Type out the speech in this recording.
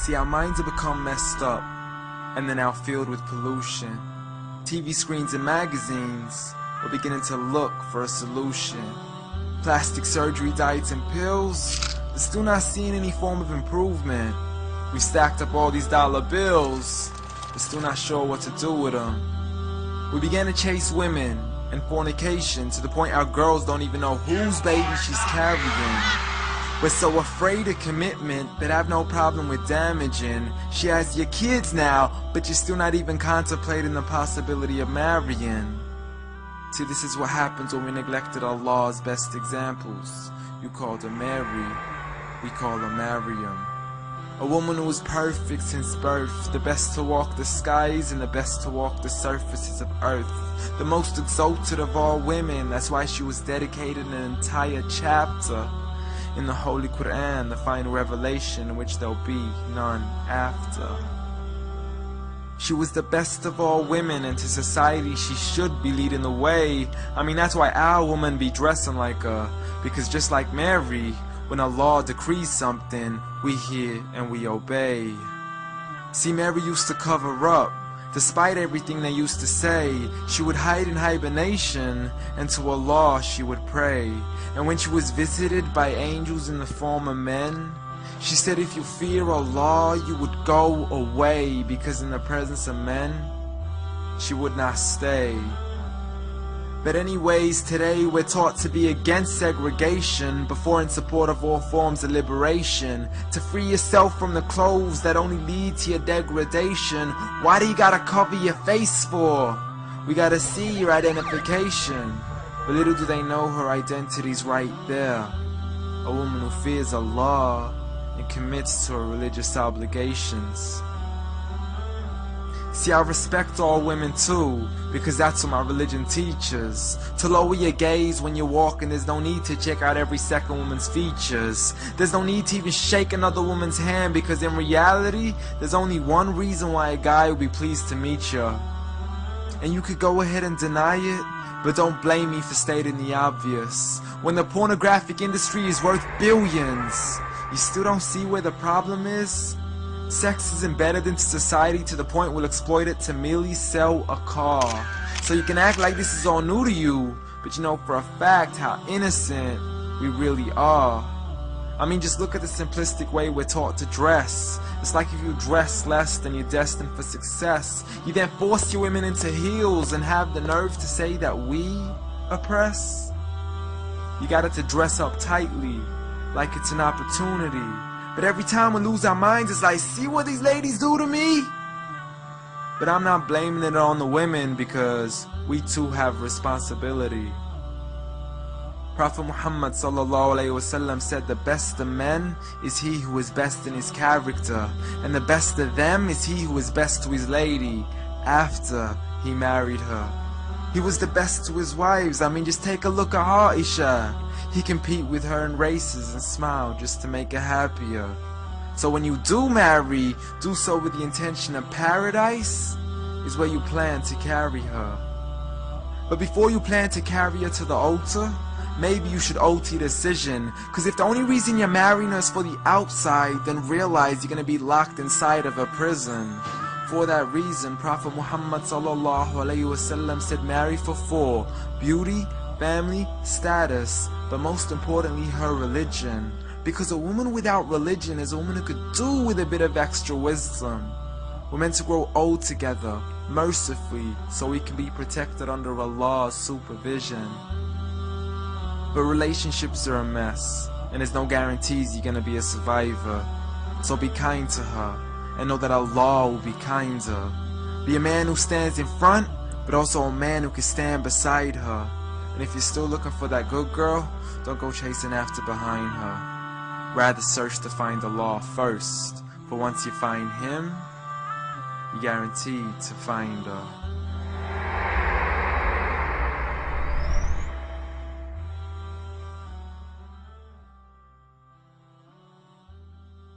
See, our minds have become messed up, and they're now filled with pollution. TV screens and magazines, we're beginning to look for a solution. Plastic surgery, diets and pills, but still not seeing any form of improvement. We've stacked up all these dollar bills, but still not sure what to do with them. We began to chase women and fornication to the point our girls don't even know whose baby she's carrying. We're so afraid of commitment that I have no problem with damaging. She has your kids now, but you're still not even contemplating the possibility of marrying. See, this is what happens when we neglected Allah's best examples. You called her Mary, we call her Maryam. A woman who was perfect since birth, the best to walk the skies and the best to walk the surfaces of earth. The most exalted of all women, that's why she was dedicated an entire chapter in the Holy Quran, the final revelation in which there'll be none after. She was the best of all women, and to society she should be leading the way. I mean, that's why our women be dressing like her, because just like Mary, when Allah decrees something, we hear and we obey. See, Mary used to cover up. Despite everything they used to say, she would hide in hibernation, and to Allah she would pray. And when she was visited by angels in the form of men, she said if you fear Allah, you would go away, because in the presence of men, she would not stay. But anyways, today we're taught to be against segregation before in support of all forms of liberation. To free yourself from the clothes that only lead to your degradation. Why do you gotta cover your face for? We gotta see your identification. But little do they know her identity's right there. A woman who fears Allah and commits to her religious obligations. See, I respect all women too, because that's what my religion teaches. To lower your gaze when you're walking, there's no need to check out every second woman's features. There's no need to even shake another woman's hand, because in reality, there's only one reason why a guy would be pleased to meet you. And you could go ahead and deny it, but don't blame me for stating the obvious. When the pornographic industry is worth billions, you still don't see where the problem is? Sex is embedded into society to the point we'll exploit it to merely sell a car. So you can act like this is all new to you, but you know for a fact how innocent we really are. I mean, just look at the simplistic way we're taught to dress. It's like if you dress less, then you're destined for success. You then force your women into heels and have the nerve to say that we oppress. You got it to dress up tightly, like it's an opportunity. But every time we lose our minds, it's like, see what these ladies do to me? But I'm not blaming it on the women, because we too have responsibility. Prophet Muhammad ﷺ said the best of men is he who is best in his character, and the best of them is he who is best to his lady after he married her. He was the best to his wives. I mean, just take a look at Aisha. He compete with her in races and smile just to make her happier. So when you do marry, do so with the intention of paradise is where you plan to carry her. But before you plan to carry her to the altar, maybe you should alter your decision. Because if the only reason you're marrying her is for the outside, then realize you're going to be locked inside of a prison. For that reason, Prophet Muhammad ﷺ said marry for 4: beauty, family, status, but most importantly her religion. Because a woman without religion is a woman who could do with a bit of extra wisdom. We're meant to grow old together, mercifully, so we can be protected under Allah's supervision. But relationships are a mess, and there's no guarantees you're gonna be a survivor. So be kind to her, and know that Allah will be kinder. Be a man who stands in front, but also a man who can stand beside her. And if you're still looking for that good girl, don't go chasing after behind her. Rather search to find Allah first, for once you find Him, you're guaranteed to find her.